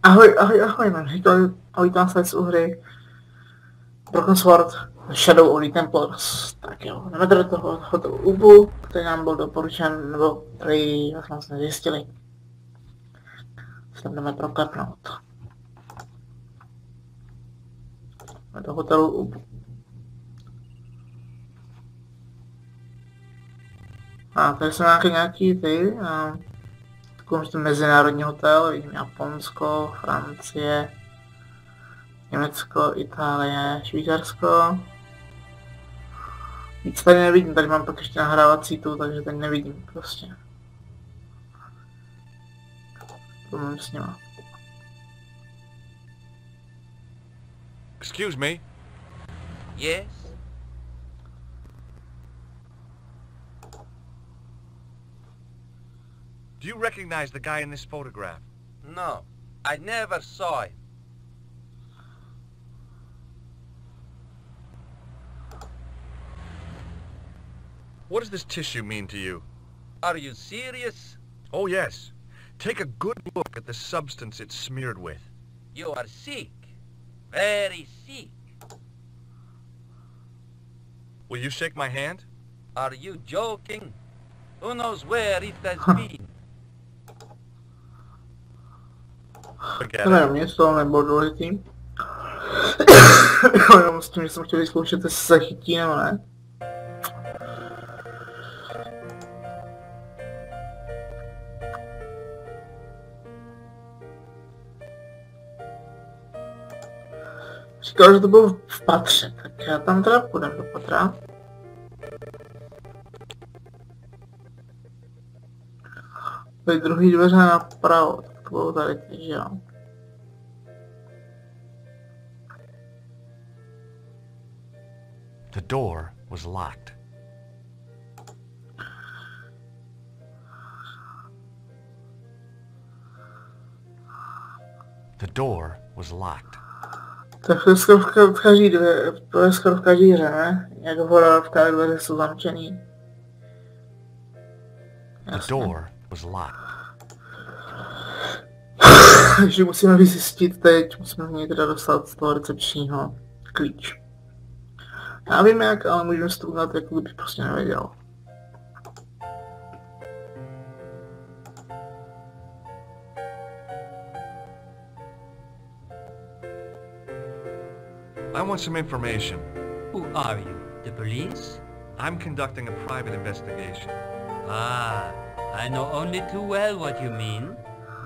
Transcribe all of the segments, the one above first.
Ahoj, man. Vítám se z hry Broken Sword Shadow of the Templars. Tak jo, jdeme do toho hotelu Ubu, který nám byl doporučen, nebo který jsme vlastně zjistili. Se tam jdeme proklepnout. Jdeme do hotelu Ubu. A tady jsou nějaký ty, takový mezinárodní hotel, vidím Japonsko, Francie, Německo, Itálie, Švýcarsko. Víc tady nevidím, tady mám pak ještě nahrávací tu, takže tady nevidím prostě. Problém s nima. Excuse me? Yes? Do you recognize the guy in this photograph? No, I never saw him. What does this tissue mean to you? Are you serious? Oh yes. Take a good look at the substance it's smeared with. You are sick. Very sick. Will you shake my hand? Are you joking? Who knows where it has been? Forget To it. mě z toho nebylo důležitý. Jenom s tím, že jsem chtěl vyzkoušet, jestli se chytí nebo ne. Říkal, že to bylo v patře, tak já tam teda půjdem do patra. Tady druhý dveře napravo, tak to bylo tady teď, že jo. The door was locked. The door was locked. Tak to je skoro v každý dvě, to je skoro v každý hře, ne? Jak v hororovkách dveře jsou zamčený. The door was locked. Takže musíme vyzjistit teď, musíme v něj teda dostat z toho recepčního klíč. Já vím jak, ale můžeme si to udělat, jako kdybych prostě nevěděl. I want some information. Who are you? The police? I'm conducting a private investigation. Ah, I know only too well what you mean.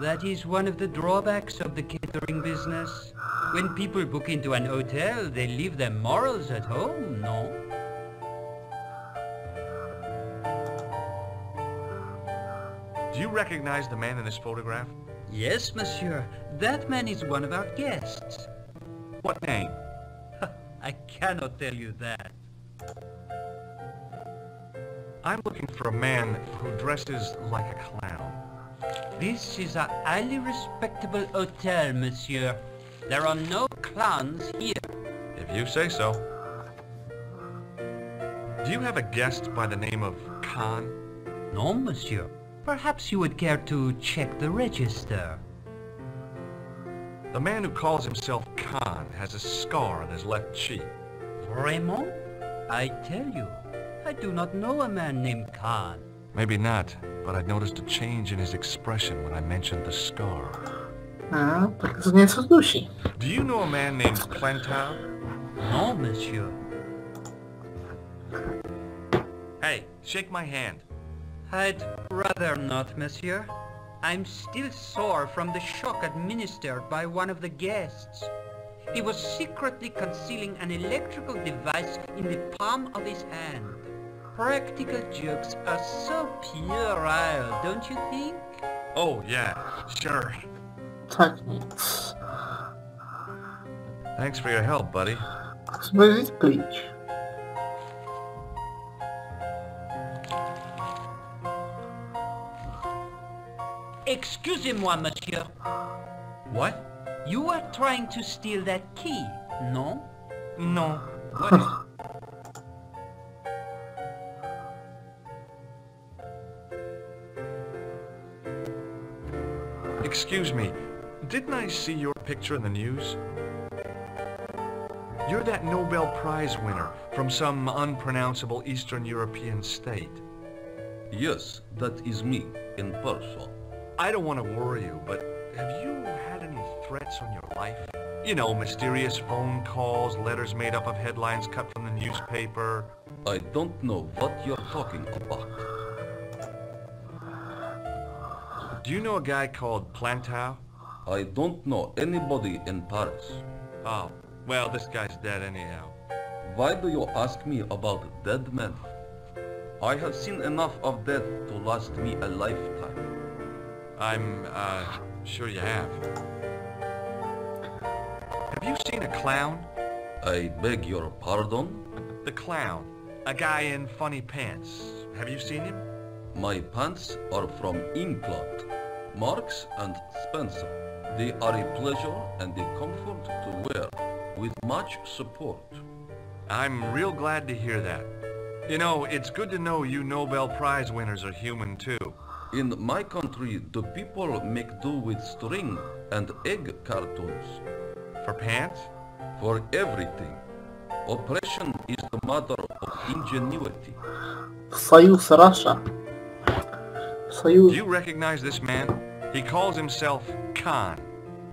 That is one of the drawbacks of the catering business. When people book into an hotel, they leave their morals at home, no? Do you recognize the man in this photograph? Yes, monsieur. That man is one of our guests. What name? I cannot tell you that. I'm looking for a man who dresses like a clown. This is a highly respectable hotel, monsieur. There are no clowns here. If you say so. Do you have a guest by the name of Khan? No, monsieur. Perhaps you would care to check the register. The man who calls himself Khan has a scar on his left cheek. Vraiment? I tell you, I do not know a man named Khan. Maybe not, but I noticed a change in his expression when I mentioned the scar. Tak to něco zduší. Do you know a man named Plentau? No, monsieur. Hey, shake my hand. I'd rather not, monsieur. I'm still sore from the shock administered by one of the guests. He was secretly concealing an electrical device in the palm of his hand. Practical jokes are so puerile, don't you think? Oh, yeah, sure. Tak nic. Thanks for your help, buddy. Musíme vzít klíč. Excusez-moi, monsieur. What? You are trying to steal that key, no? No. What is... Excuse me, didn't I see your picture in the news? You're that Nobel Prize winner from some unpronounceable Eastern European state. Yes, that is me, in person. I don't want to worry you, but have you had any threats on your life? You know, mysterious phone calls, letters made up of headlines cut from the newspaper. I don't know what you're talking about. Do you know a guy called Plantow? I don't know anybody in Paris. Oh, well, this guy's dead anyhow. Why do you ask me about dead men? I have seen enough of death to last me a lifetime. I'm, sure you have. Have you seen a clown? I beg your pardon? The clown. A guy in funny pants. Have you seen him? My pants are from England, Marks and Spencer. They are a pleasure and a comfort to wear, with much support. I'm real glad to hear that. You know, it's good to know you Nobel Prize winners are human too. In my country, the people make do with string and egg cartoons. For pants? For everything. Oppression is the mother of ingenuity. Союз, Russia. Do Союз. you recognize this man? He calls himself Khan.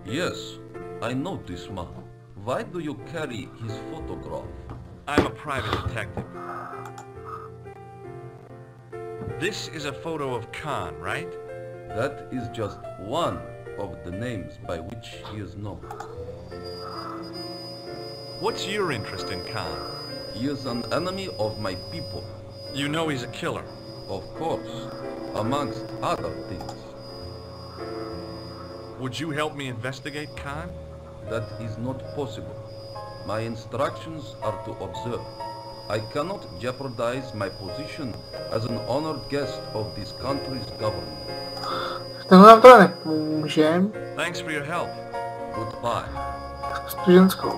Yes, I know this man. Why do you carry his photograph? I'm a private detective. This is a photo of Khan, right? That is just one of the names by which he is known. What's your interest in Khan? He is an enemy of my people. You know he's a killer. Of course, amongst other things. Would you help me investigate Khan? That is not possible. My instructions are to observe. I cannot jeopardize my position as an honored guest of this country's government. Tenhle nám to nepomůžem. Thanks for your help. Goodbye. Studentskou.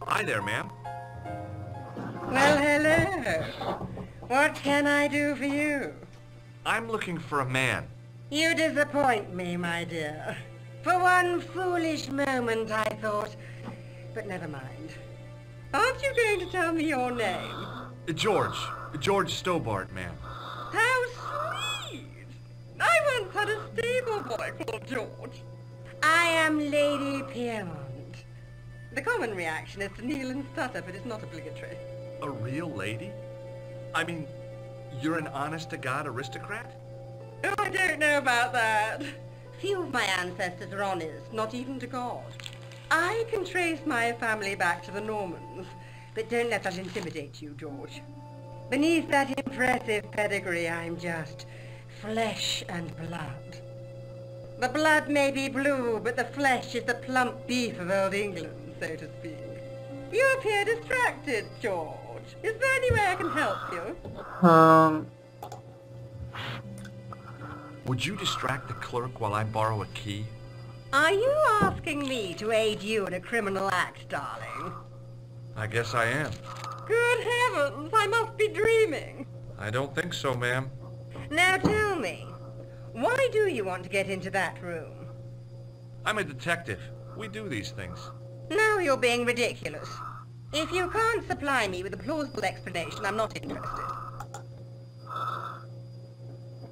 Hi there, ma'am. Well, hello. What can I do for you? I'm looking for a man. You disappoint me, my dear. For one foolish moment I thought... But never mind. Aren't you going to tell me your name? George Stobart, ma'am. How sweet! I once had a stable boy called George. I am Lady Piermont. The common reaction is to kneel and stutter, but it's not obligatory. A real lady? I mean, you're an honest-to-God aristocrat? Oh, I don't know about that. Few of my ancestors are honest, not even to God. I can trace my family back to the Normans, but don't let that intimidate you, George. Beneath that impressive pedigree, I'm just flesh and blood. The blood may be blue, but the flesh is the plump beef of old England, so to speak. You appear distracted, George. Is there any way I can help you? Would you distract the clerk while I borrow a key? Are you asking me to aid you in a criminal act, darling? I guess I am. Good heavens, I must be dreaming. I don't think so, ma'am. Now tell me, why do you want to get into that room? I'm a detective. We do these things. Now you're being ridiculous. If you can't supply me with a plausible explanation, I'm not interested.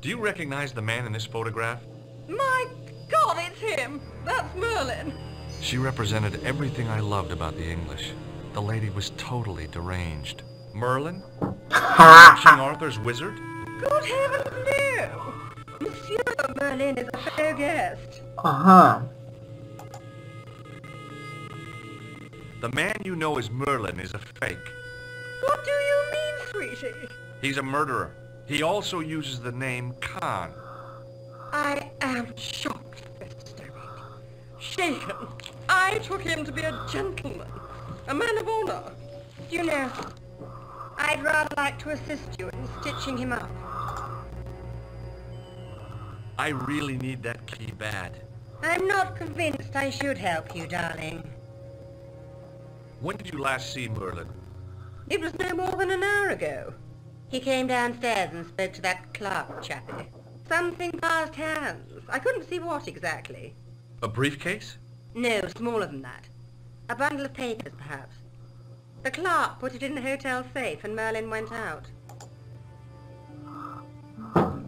Do you recognize the man in this photograph? My God, it's him! That's Merlin! She represented everything I loved about the English. The lady was totally deranged. Merlin? King Arthur's wizard? Good heavens, no! Monsieur Merlin is a fellow guest. The man you know as Merlin is a fake. What do you mean, sweetie? He's a murderer. He also uses the name Khan. I am shocked, Mr. Stowell. Shaken. I took him to be a gentleman, a man of honor. You know, I'd rather like to assist you in stitching him up. I really need that key bad. I'm not convinced I should help you, darling. When did you last see Merlin? It was no more than an hour ago. He came downstairs and spoke to that clerk chappie. Something passed hands. I couldn't see what exactly. A briefcase? No, smaller than that. A bundle of papers, perhaps. The clerk put it in the hotel safe and Merlin went out.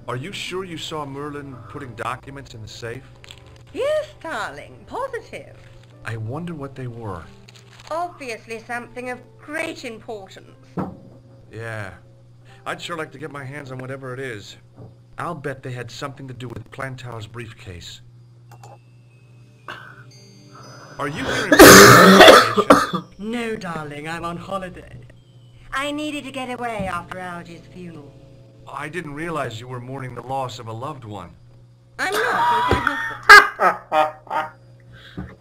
Are you sure you saw Merlin putting documents in the safe? Yes, darling, positive. I wonder what they were. Obviously something of great importance. Yeah. I'd sure like to get my hands on whatever it is. I'll bet they had something to do with Plantow's briefcase. Are you here in No, darling, I'm on holiday. I needed to get away after Algy's funeral. I didn't realize you were mourning the loss of a loved one. I'm not, it's my husband.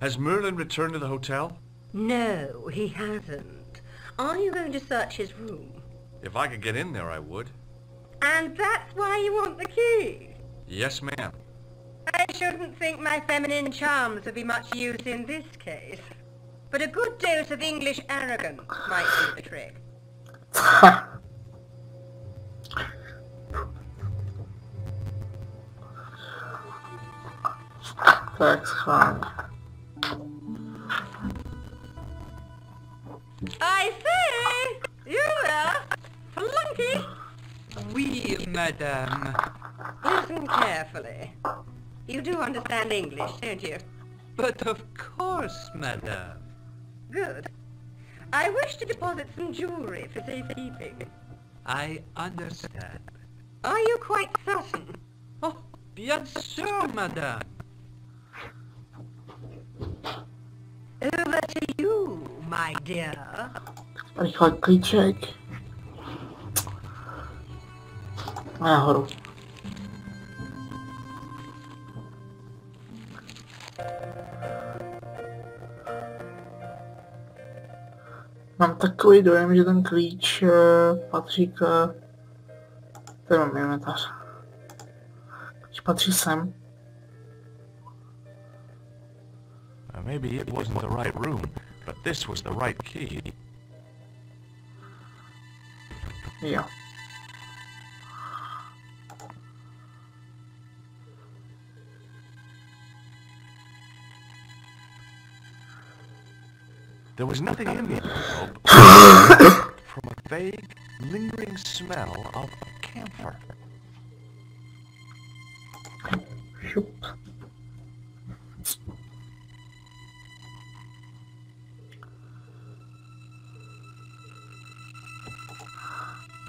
Has Merlin returned to the hotel? No, he hasn't. Are you going to search his room? If I could get in there, I would. And that's why you want the key? Yes, ma'am. I shouldn't think my feminine charms would be much use in this case. But a good dose of English arrogance might do the trick. Thanks, Frank. I say! You there? Flunky! Oui, madame. Listen carefully. You do understand English, don't you? But of course, madame. Good. I wish to deposit some jewellery for safekeeping. I understand. Are you quite certain? Oh, bien sûr, madame. Over to you, my dear. Rychle klíček. A nahoru. Mám takový dojem, že ten klíč patří k... Tady mám inventář. Klíč patří sem. Maybe it wasn't the right room, but this was the right key. Jo. There was nothing in the envelope from a vague, lingering smell of camphor. Šup.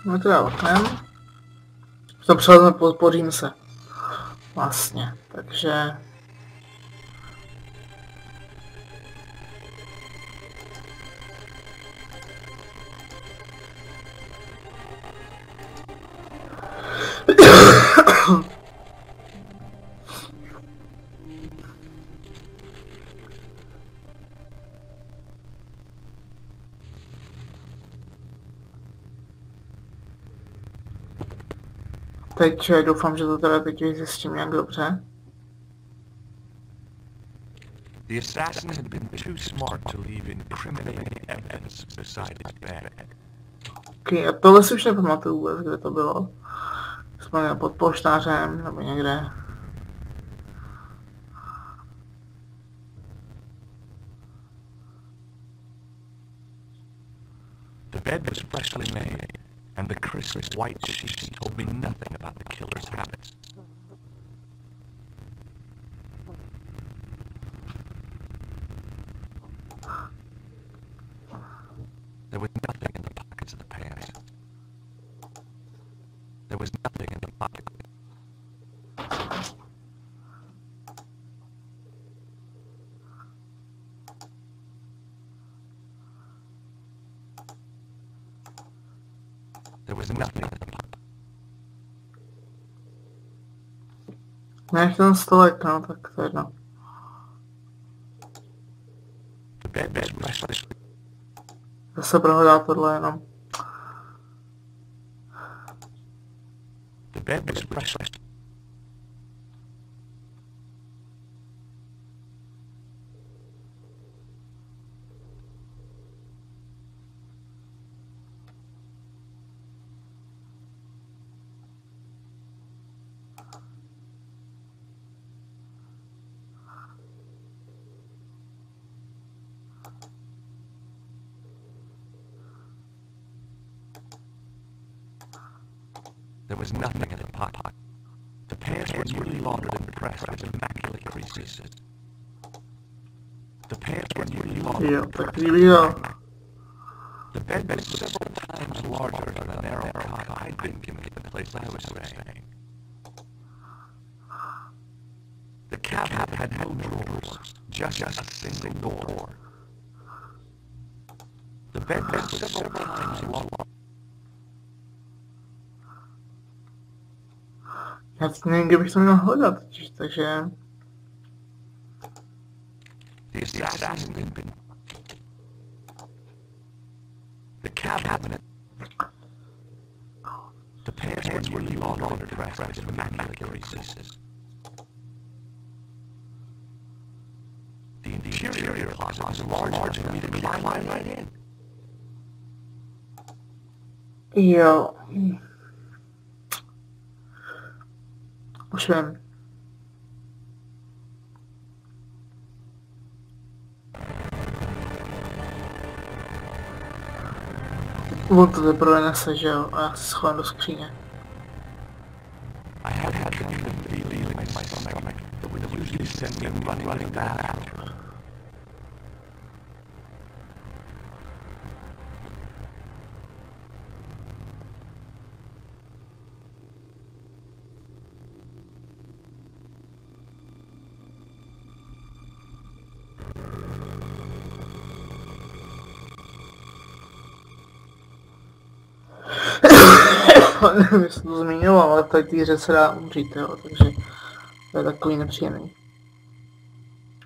No teda oknem. To přelezme, podpořím se. Vlastně, takže... Teď doufám, že to teda teď vyzjistím nějak dobře. The assassin had been too smart to leave incriminating evidence beside his bed. Okay, a tohle si už nepamatuju vůbec, kde to bylo. Jsme pod polštářem nebo někde. The bed was freshly made, and the crisp white sheets told me nothing about the killer's habits. There was nothing in the pockets of the pants. There was nothing in the pocket. There was nothing in the pocket. Nech ten stolek, no tak to je jedno. The bed was freshly. Zase prohledá tohle jenom. The bed was freshly. There was nothing in the pot. The pants were newly laundered and pressed with immaculate creases. The pants were newly laundered Jo, and tak pressed. líbilo. The bed was several times larger than the narrow cot I'd been given at the place I was staying. The cabinet had no drawers, just a single door. The bed was several times larger. Já nevím, kde bych to měl hledat, takže... The assassin had been... The cabinet... The pants were newly laundered and pressed with immaculate creases. The interior closet was large enough for me to climb right in. Jo. Už vím. On to teprve nese, že jo? A já se schovám do skříně. I had the feeling in my stomach that would usually send me running back. Nevím, jestli to zmiňoval, ale v té týře se dá umřít, jo, takže to je takový nepříjemný.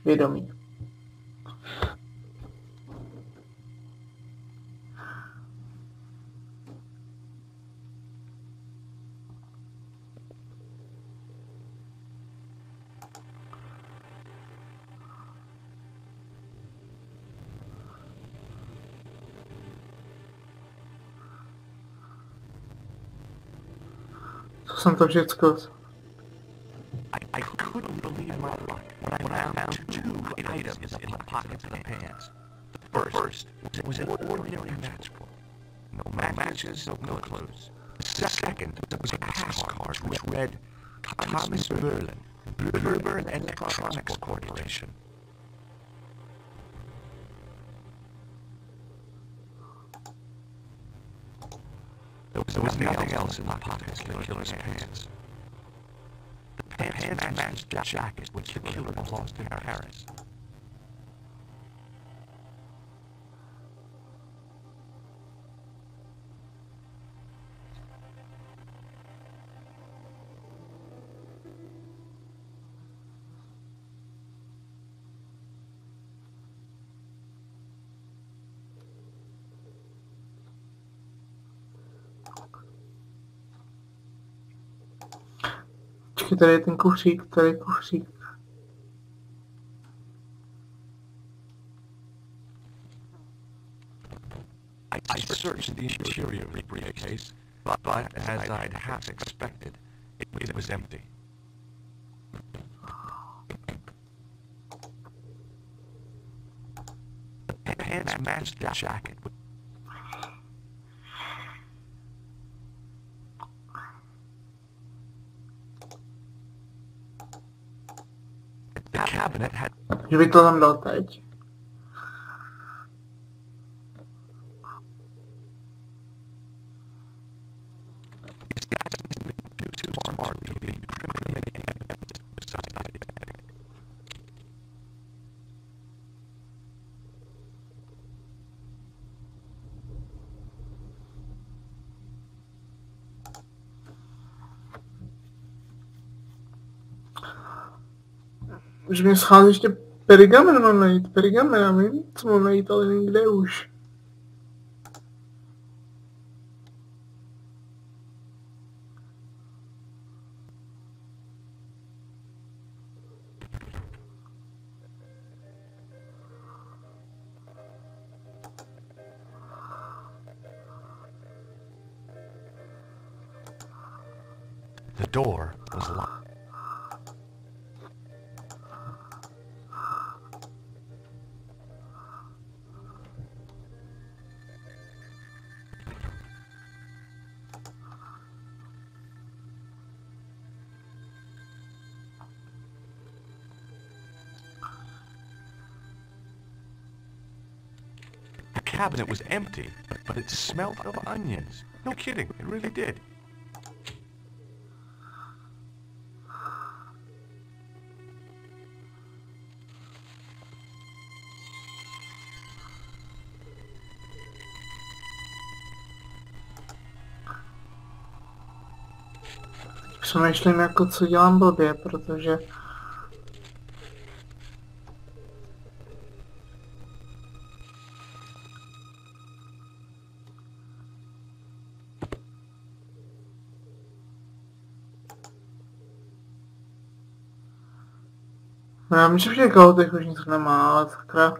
Vědomí. Co jsem to všecko? I couldn't believe my luck when I found two items in the pockets of the pants. The first was an ordinary matchbook. No matches, no clothes. The second was a pass card which read Thomas Berlin, Berlin Electronics Corporation. There was nothing else in the pockets of the killer's pants. The pants matched the jacket which the killer had lost in Paris. Počkej, tady je ten kufřík, tady je kufřík. I searched the interior of the briefcase, but as I'd half expected, it was empty. The pants matched the jacket. The cabinet had... Že by to tam dal teď. Už mě schází ještě perigamen mám najít, perigamen, já vím, co mám najít, ale nevím kde už. The door was locked. cabinet was empty, but it smelled of onions. No kidding, it really did. Přemýšlím jako co dělám blbě, protože... Já myslím, že těch už nic nemá, ale sakra.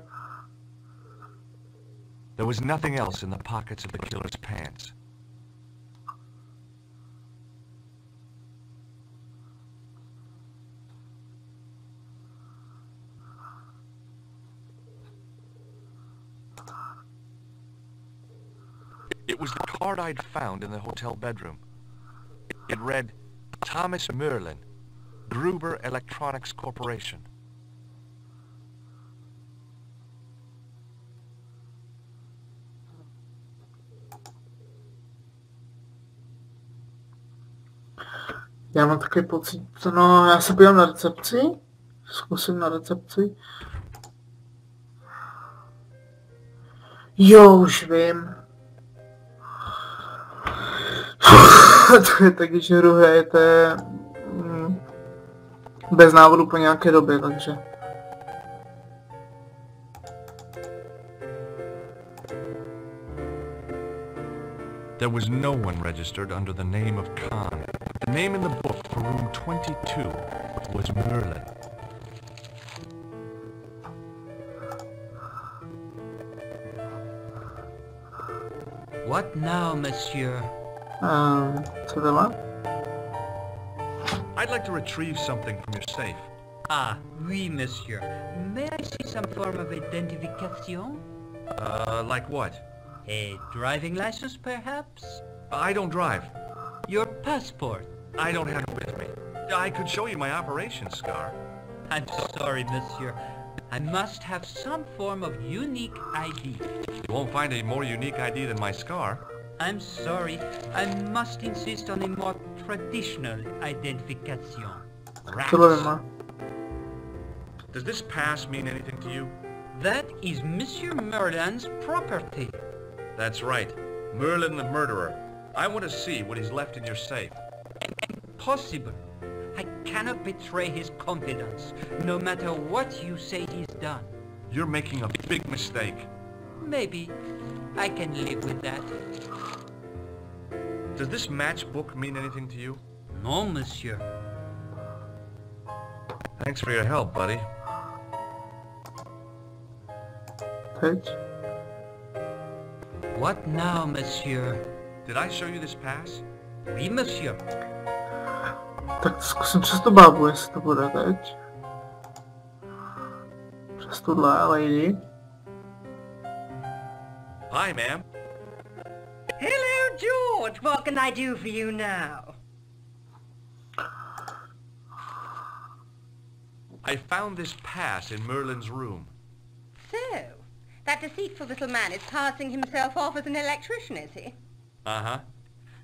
There was nothing else in the pockets of the killer's pants. It was the card I'd found in the hotel bedroom. It read, Thomas Merlin, Gruber Electronics Corporation. Já mám takový pocit, no já se podívám na recepci, zkusím na recepci. Jo, už vím. To je tak, když hru hrajete bez návodu po nějaké době, takže... There was no one registered under the name of Khan. The name in the book for room 22 was Merlin. What now, monsieur? Co to má? I'd like to retrieve something from your safe. Ah, oui, monsieur. May I see some form of identification? Like what? A driving license, perhaps? I don't drive. Your passport? I don't have it with me. I could show you my operation scar. I'm sorry, monsieur. I must have some form of unique ID. You won't find a more unique ID than my scar. I'm sorry. I must insist on a more traditional identification. Tohle nemá. Does this pass mean anything to you? That is Monsieur Merlin's property. That's right. Merlin the murderer. I want to see what he's left in your safe. Impossible. I cannot betray his confidence, no matter what you say he's done. You're making a big mistake. Maybe. I can live with that. Does this matchbook mean anything to you? No, monsieur. Thanks for your help, buddy. Teď? What now, monsieur? Did I show you this pass? Oui, monsieur. Tak zkusím přes tu bábu, jestli to bude teď. Přes tuhle lady. Hi, ma'am. Hello, George. What can I do for you now? I found this pass in Merlin's room. So, that deceitful little man is passing himself off as an electrician, is he? Uh-huh.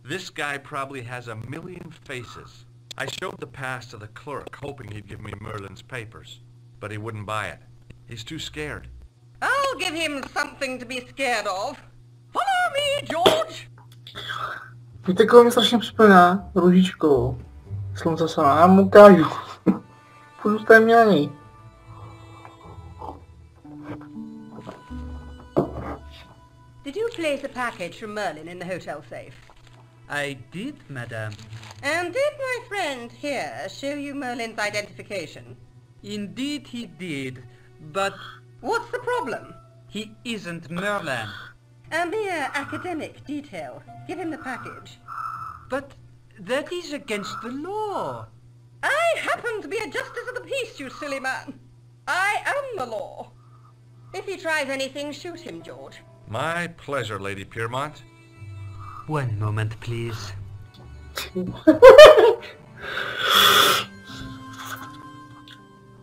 This guy probably has a million faces. I showed the pass to the clerk, hoping he'd give me Merlin's papers. But he wouldn't buy it. He's too scared. I'll give him something to be scared of. Follow me, George! Víte, koho mi strašně připomíná? Růžičkovou. Slunce sama, já mu ukážu. Půjdu tady mě na něj. Did you place a package from Merlin in the hotel safe? I did, madame. And did my friend here show you Merlin's identification? Indeed he did, but What's the problem? he isn't Merlin. A mere academic detail. Give him the package. But that is against the law. I happen to be a justice of the peace, you silly man. I am the law. If he tries anything, shoot him, George. My pleasure, Lady Piermont. One moment, please.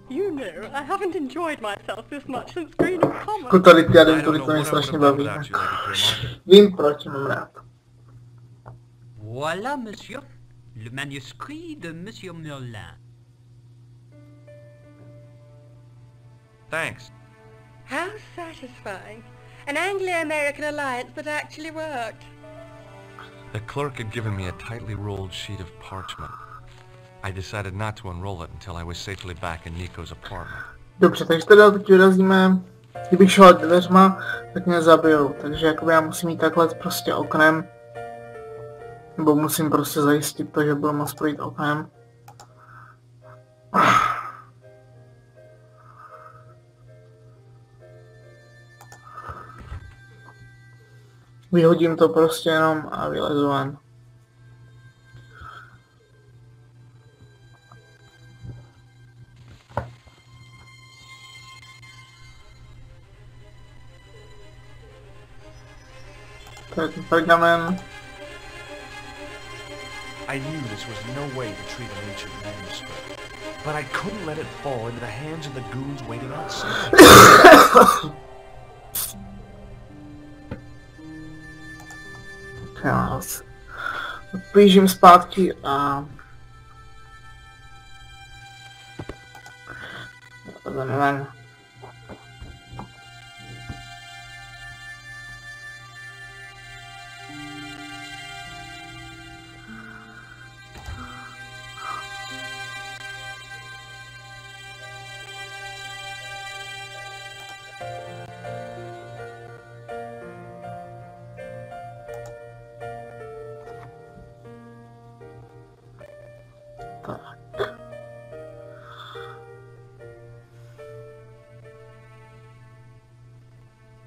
You know, I haven't enjoyed myself this much since Green of Common. Jako tady ty I don't agentury know to mě what I would strašně have done baví. without you, Lady Grimard. Vím proč, mám rád. Voilà, monsieur. Le manuscrit de Monsieur Merlin. Thanks. How satisfying. An Anglo-American alliance that actually worked. The clerk had given me a tightly rolled sheet of parchment. I decided not to unroll it until I was safely back in Nico's apartment. Dobře, takže teda teď vyrazíme. Kdybych šel dveřma, tak mě zabijou. Takže jakoby já musím jít takhle prostě oknem. Nebo musím prostě zajistit to, že budu moct projít oknem. Vyhodím to prostě jenom a vylezu ven. To je ten pergamen. I knew this was no way to treat an ancient manuscript, but I couldn't let it fall into the hands of the goons waiting outside. Já odplížím zpátky a... Jdeme ven.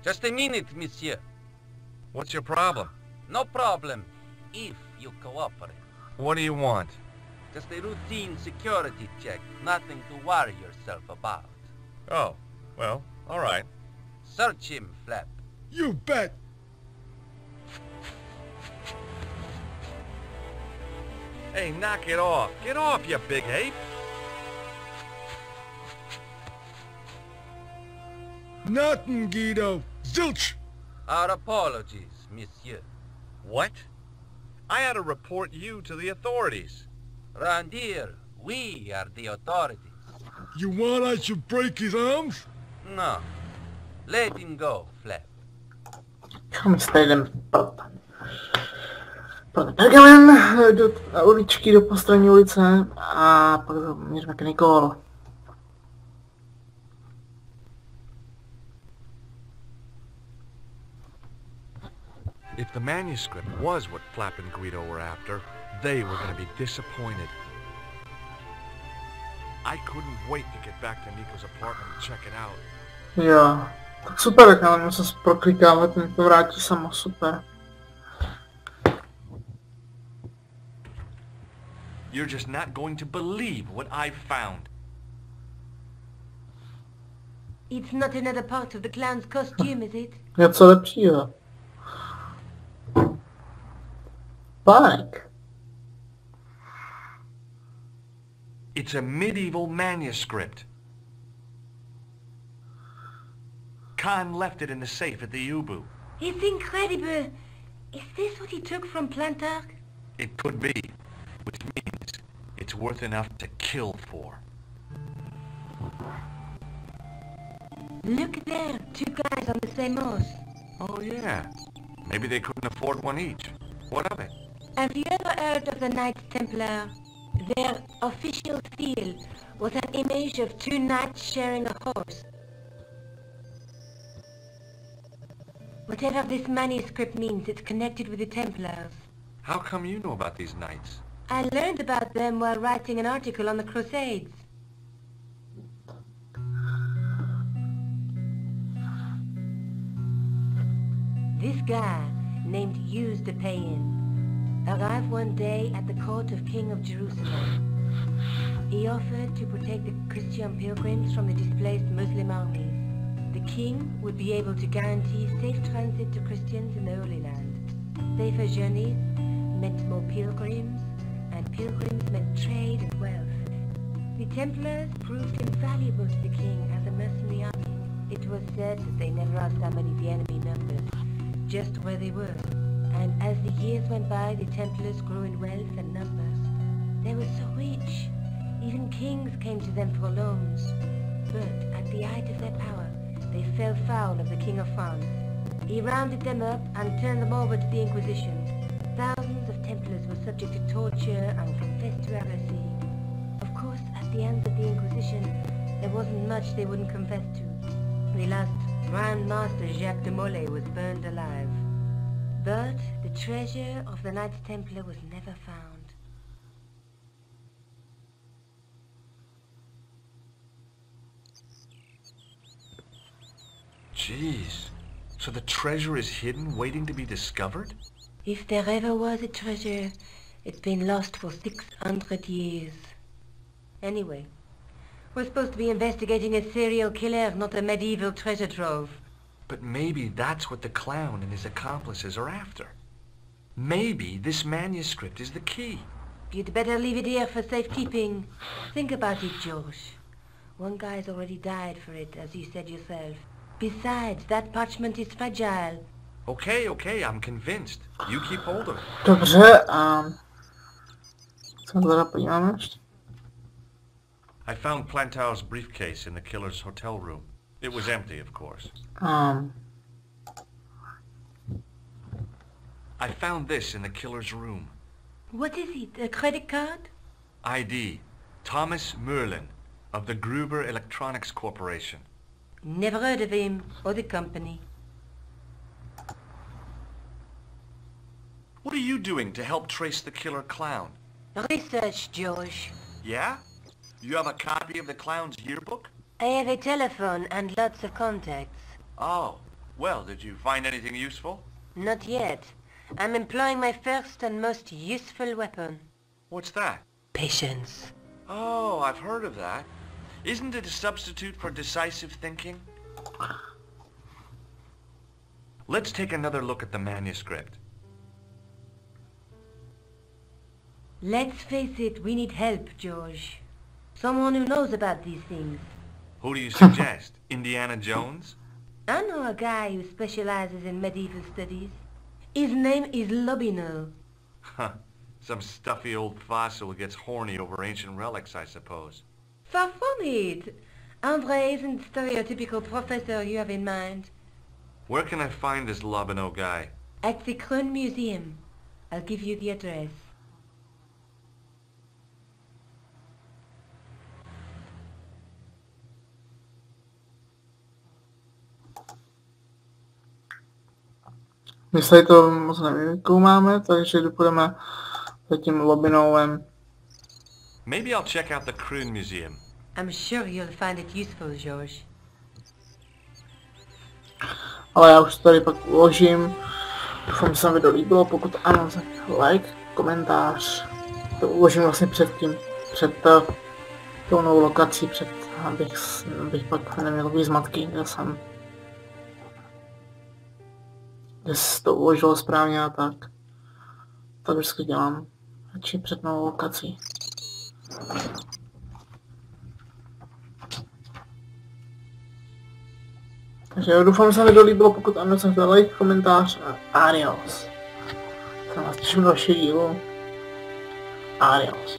Just a minute, monsieur. What's your problem? No problem, if you cooperate. What do you want? Just a routine security check, nothing to worry yourself about. Oh, well, all right. Search him, Flap. You bet. Hey, knock it off. Get off, you big ape. Nothing, Guido. Zilch. Our apologies, monsieur. What? I had to report you to the authorities. Round here, we are the authorities. You want I should break his arms? No. Let him go, Flap. Kam jdem pro pergamen do uličky, do postranní ulice a pak měříme k Nicole. If the manuscript was what Flap and Guido were after, they were going to be disappointed. I couldn't wait to get back to Nico's apartment and check it out. Jo, tak super, tak ale se proklikáme, ten to vrátí samo, super. You're just not going to believe what I've found. It's not another part of the clown's costume, is it? Něco lepšího. Pánek. It's a medieval manuscript. Khan left it in the safe at the U-boot. It's incredible. Is this what he took from Plantark? It could be, which means it's worth enough to kill for. Look there, two guys on the same horse. Oh yeah, maybe they couldn't afford one each. What of it? Have you ever heard of the Knights Templar? Their official seal was an image of two knights sharing a horse. Whatever this manuscript means, it's connected with the Templars. How come you know about these knights? I learned about them while writing an article on the Crusades. This guy, named Hughes de Payen, arrived one day at the court of King of Jerusalem. He offered to protect the Christian pilgrims from the displaced Muslim armies. The king would be able to guarantee safe transit to Christians in the Holy Land. Safer journeys meant more pilgrims, and pilgrims meant trade and wealth. The Templars proved invaluable to the king as a mercenary army. It was said that they never outnumbered the enemy numbers, just where they were. And as the years went by, the Templars grew in wealth and numbers. They were so rich, even kings came to them for loans. But at the height of their power, they fell foul of the King of France. He rounded them up and turned them over to the Inquisition. Thousands of Templars were subject to torture and confessed to heresy. Of course, at the hands of the Inquisition, there wasn't much they wouldn't confess to. The last Grand Master Jacques de Molay was burned alive. But the treasure of the Knights Templar was never found. Jeez. So the treasure is hidden, waiting to be discovered? If there ever was a treasure, it's been lost for 600 years. Anyway, we're supposed to be investigating a serial killer, not a medieval treasure trove. But maybe that's what the clown and his accomplices are after. Maybe this manuscript is the key. You'd better leave it here for safekeeping. Think about it, George. One guy's already died for it, as you said yourself. Besides, that parchment is fragile. Okay, I'm convinced. You keep hold of it. Dobře, co teda podíváme ještě? I found Plantow's briefcase in the killer's hotel room. It was empty, of course. I found this in the killer's room. What is it, a credit card? ID, Thomas Merlin, of the Gruber Electronics Corporation. Never heard of him, or the company. What are you doing to help trace the killer clown? Research, George. Yeah? You have a copy of the clown's yearbook? I have a telephone and lots of contacts. Oh, well, did you find anything useful? Not yet. I'm employing my first and most useful weapon. What's that? Patience. Oh, I've heard of that. Isn't it a substitute for decisive thinking? Let's take another look at the manuscript. Let's face it, we need help, George. Someone who knows about these things. Who do you suggest? Indiana Jones? I know a guy who specializes in medieval studies. His name is Lobino. Huh. Some stuffy old fossil who gets horny over ancient relics, I suppose. Far from it. Andre isn't the stereotypical professor you have in mind. Where can I find this Lobino guy? At the Kroon Museum. I'll give you the address. My se to moc nevykoumáme, takže půjdeme za tím Lobinovem. Maybe I'll check out the Kroon Museum. I'm sure you'll find it useful, George. Ale já už to tady pak uložím. Doufám, že se vám video líbilo, pokud ano, tak like, komentář. To uložím vlastně před tou novou lokací, abych pak neměl takový zmatky, kde jsem to uložilo správně a tak. Tak vždycky dělám, radši před novou lokací. Takže doufám, že se vám video líbilo, pokud ano, jsem dal like, komentář a adios. Se vás těším do dalšího dílu. Adios.